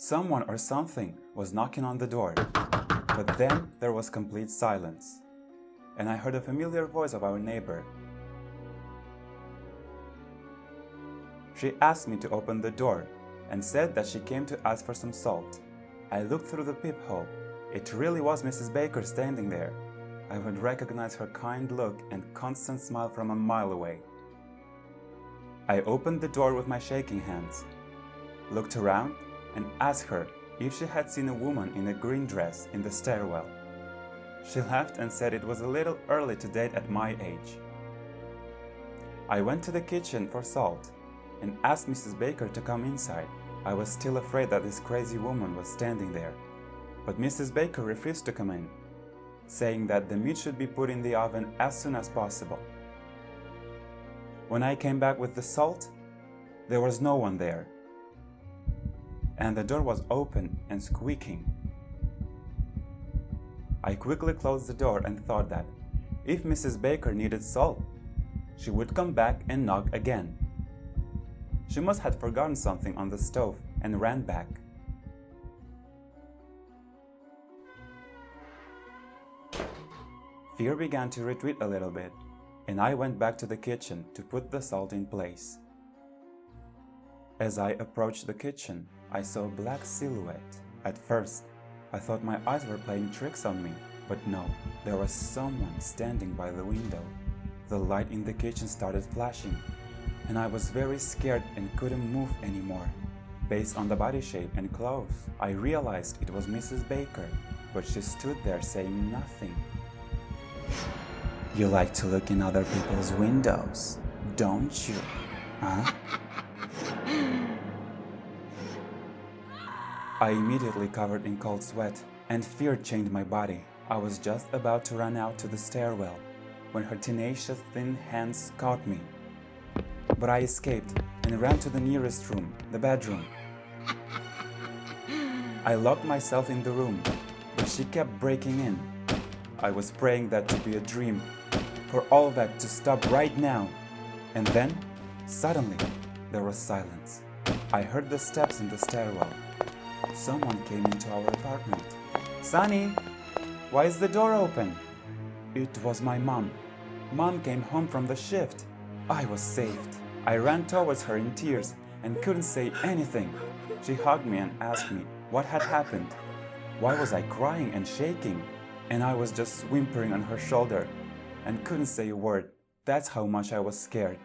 Someone or something was knocking on the door, but then there was complete silence, and I heard a familiar voice of our neighbor. She asked me to open the door and said that she came to ask for some salt. I looked through the peephole. It really was Mrs. Baker standing there. I would recognize her kind look and constant smile from a mile away. I opened the door with my shaking hands, looked around, and asked her if she had seen a woman in a green dress in the stairwell. She laughed and said it was a little early to date at my age. I went to the kitchen for salt and asked Mrs. Baker to come inside. I was still afraid that this crazy woman was standing there, but Mrs. Baker refused to come in, saying that the meat should be put in the oven as soon as possible. When I came back with the salt, there was no one there, and the door was open and squeaking. I quickly closed the door and thought that if Mrs. Baker needed salt, she would come back and knock again. She must have forgotten something on the stove and ran back. Fear began to retreat a little bit, and I went back to the kitchen to put the salt in place. As I approached the kitchen, I saw a black silhouette. At first, I thought my eyes were playing tricks on me, but no, there was someone standing by the window. The light in the kitchen started flashing, and I was very scared and couldn't move anymore. Based on the body shape and clothes, I realized it was Mrs. Baker, but she stood there saying nothing. "You like to look in other people's windows, don't you? Huh?" I immediately covered in cold sweat, and fear changed my body. I was just about to run out to the stairwell when her tenacious thin hands caught me. But I escaped and ran to the nearest room, the bedroom. I locked myself in the room, but she kept breaking in. I was praying that to be a dream, for all that to stop right now. And then, suddenly, there was silence. I heard the steps in the stairwell. Someone came into our apartment. "Sonny, why is the door open?" It was my mom. Mom came home from the shift. I was saved. I ran towards her in tears and couldn't say anything. She hugged me and asked me what had happened. Why was I crying and shaking? And I was just whimpering on her shoulder and couldn't say a word. That's how much I was scared.